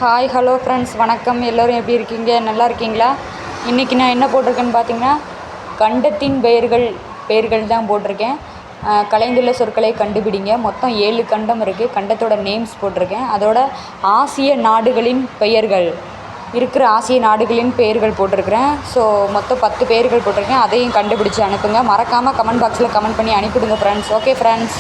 Hi hello friends, வணக்கம். எல்லோரும் எப்படி இருக்கீங்க? நல்லா இருக்கீங்களா? இன்றைக்கி நான் என்ன போட்டிருக்கேன்னு பார்த்தீங்கன்னா, கண்டத்தின் பெயர்கள் தான் போட்டிருக்கேன். கலைந்துள்ள சொற்களை கண்டுபிடிங்க. மொத்தம் 7 கண்டம் இருக்குது. கண்டத்தோட நேம்ஸ் போட்டிருக்கேன். அதோட ஆசிய நாடுகளின் பெயர்கள் இருக்கிற ஆசிய நாடுகளின் பெயர்கள் போட்டிருக்கிறேன். ஸோ மொத்தம் 10 பெயர்கள் போட்டிருக்கேன். அதையும் கண்டுபிடிச்சி அனுப்புங்க. மறக்காமல் கமெண்ட் பாக்ஸில் கமெண்ட் பண்ணி அனுப்பிவிடுங்க friends. Okay friends.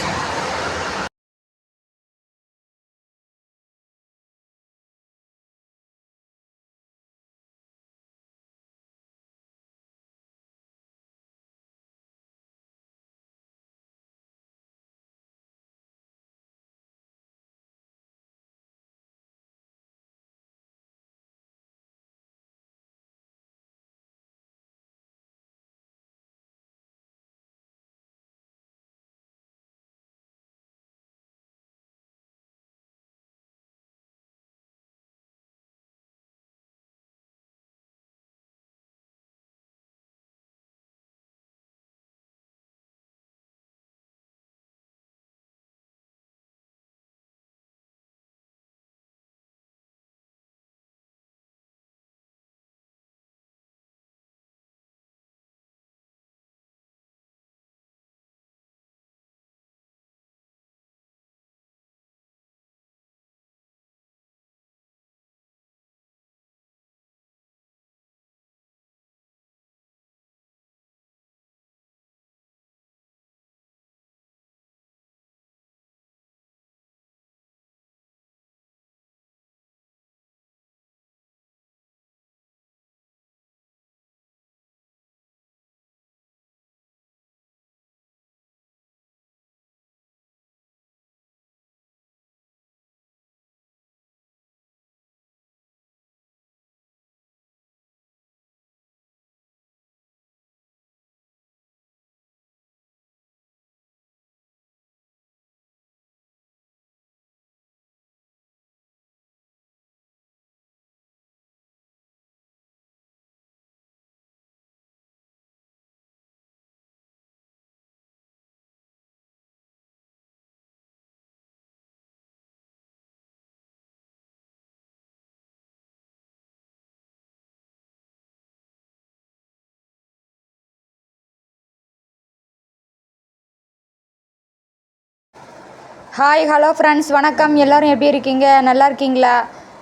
Hi hello friends, வணக்கம். எல்லோரும் எப்படி இருக்கீங்க? நல்லா இருக்கீங்களா?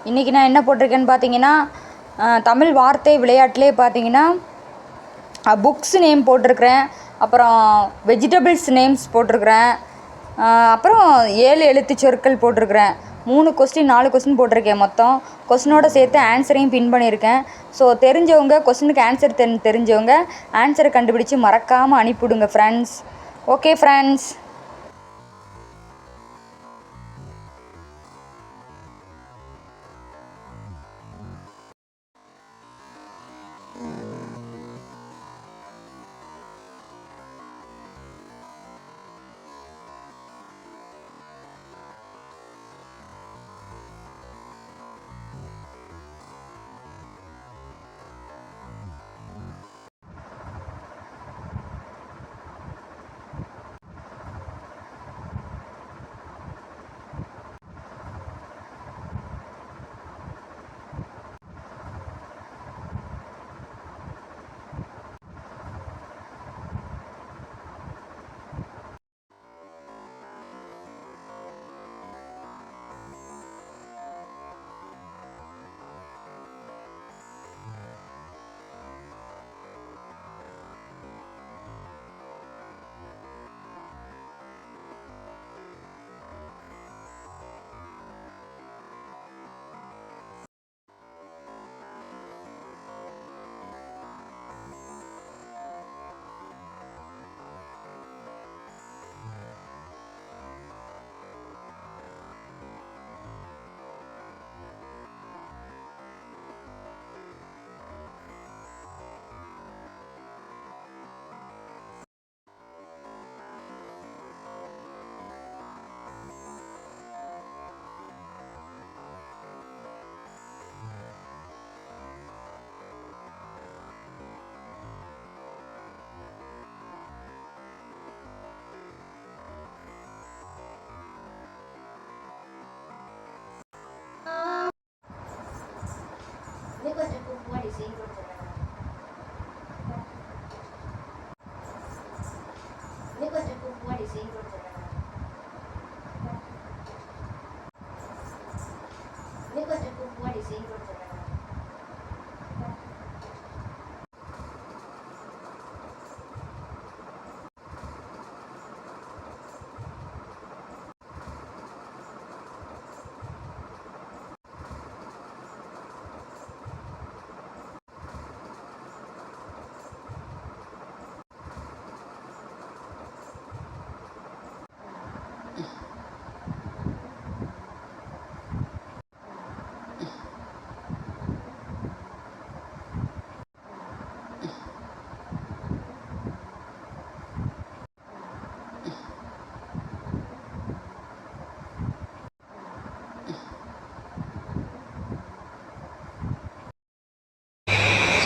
இன்றைக்கி நான் என்ன போட்டிருக்கேன்னு பார்த்தீங்கன்னா, தமிழ் வார்த்தை விளையாட்டிலே பார்த்தீங்கன்னா புக்ஸ் நேம் போட்டிருக்கிறேன். அப்புறம் வெஜிடபிள்ஸ் நேம்ஸ் போட்டிருக்கிறேன். அப்புறம் 7 எழுத்து சொற்கள் போட்டிருக்கிறேன். 3 கொஸ்டின் 4 கொஸ்டின் போட்டிருக்கேன். மொத்தம் கொஸ்டினோடு சேர்த்து ஆன்சரையும் பின் பண்ணியிருக்கேன். ஸோ தெரிஞ்சவங்க, கொஸ்டினுக்கு ஆன்சர் தெரிஞ்சவங்க ஆன்சரை கண்டுபிடிச்சி மறக்காமல் அனுப்பிவிடுங்க friends. Okay friends.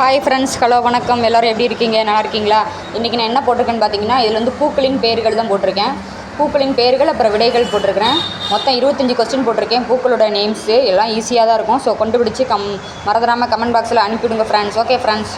Hi friends, hello வணக்கம். எல்லோரும் எப்படி இருக்கீங்க? நல்லா இருக்கீங்களா? இன்றைக்கி நான் என்ன போட்டிருக்கேன்னு பார்த்தீங்கன்னா, இதில் வந்து பூக்களின் பெயர்கள் தான் போட்டிருக்கேன். பூக்களின் பெயர்கள் அப்புறம் விடைகள் போட்டிருக்கிறேன். மொத்தம் 25 கொஸ்டின் போட்டிருக்கேன். பூக்களோட நேம்ஸு எல்லாம் ஈஸியாக தான் இருக்கும். ஸோ கண்டுபிடிச்சி மறந்துடாமல் கமெண்ட் பாக்ஸில் அனுப்பிவிடுங்க friends. Okay friends.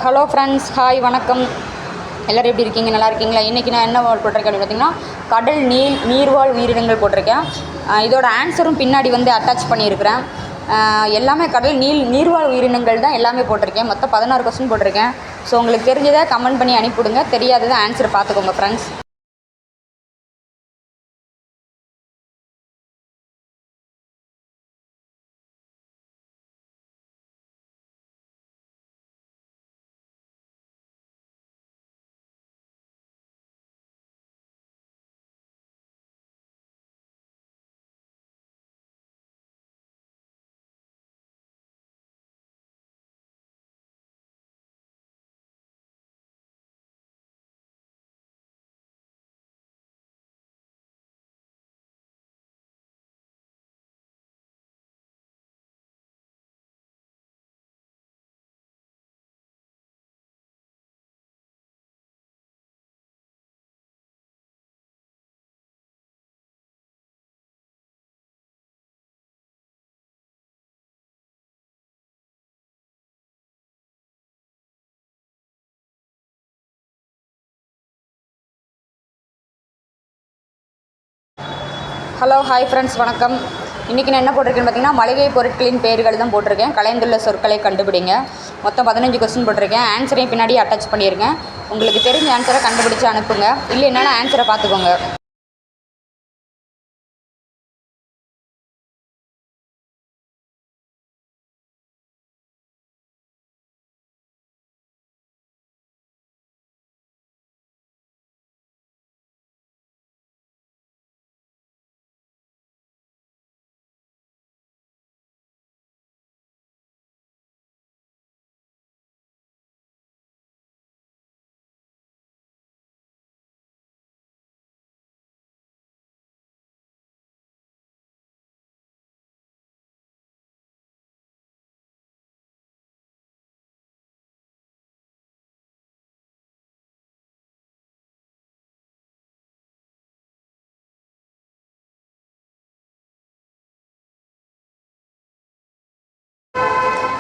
Hello friends, hi வணக்கம். எல்லோரும் எப்படி இருக்கீங்க? நல்லா இருக்கீங்களா? இன்றைக்கி நான் என்ன போட்டிருக்கேன் அப்படின்னு பார்த்தீங்கன்னா, கடல் நீர்வாழ் உயிரினங்கள் போட்டிருக்கேன். இதோட ஆன்சரும் பின்னாடி வந்து அட்டாச் பண்ணியிருக்கிறேன். எல்லாமே கடல் நீர்வாழ் உயிரினங்கள் தான் எல்லாமே போட்டிருக்கேன். மொத்தம் 16 கொஸ்டின் போட்டிருக்கேன். ஸோ உங்களுக்கு தெரிஞ்சதை கமெண்ட் பண்ணி அனுப்பிவிடுங்க. தெரியாததை ஆன்சர் பார்த்துக்கோங்க ஃப்ரெண்ட்ஸ். ஹலோ, ஹாய் ஃப்ரெண்ட்ஸ், வணக்கம். இன்றைக்கி நான் என்ன போட்டிருக்கேன்னு பார்த்தீங்கன்னா, மளிகை பொருட்களின் பெயர்கள் தான் போட்டிருக்கேன். கலைந்துள்ள சொற்களை கண்டுபிடிங்க. மொத்தம் 15 கொஸ்டின் போட்டிருக்கேன். ஆன்சரையும் பின்னாடி அட்டாச் பண்ணியிருக்கேன். உங்களுக்கு தெரிஞ்ச ஆன்சரை கண்டுபிடிச்சி அனுப்புங்க. இல்லைன்னா ஆன்சரை பார்த்துக்கோங்க.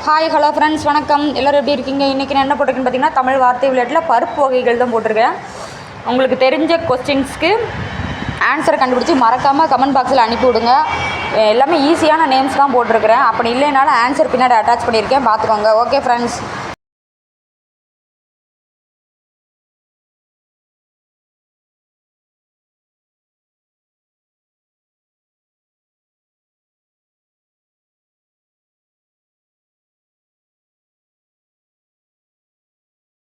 ஹாய், ஹலோ ஃப்ரெண்ட்ஸ், வணக்கம். எல்லோரும் எப்படி இருக்கீங்க? இன்றைக்கி நான் என்ன போட்டிருக்கேன்னு பார்த்தீங்கன்னா, தமிழ் வார்த்தை விளையாட்டில் பருப்பு வகைகள் தான் போட்டிருக்கேன். உங்களுக்கு தெரிஞ்ச கொஸ்டின்ஸ்க்கு ஆன்சரை கண்டுபிடிச்சி மறக்காமல் கமெண்ட் பாக்ஸில் அனுப்பி விடுங்க. எல்லாமே ஈஸியான நேம்ஸ் தான் போட்டிருக்கிறேன். அப்படி இல்லைனாலும் ஆன்சர் பின்னாடி அட்டாச் பண்ணியிருக்கேன், பார்த்துக்கோங்க. Okay friends.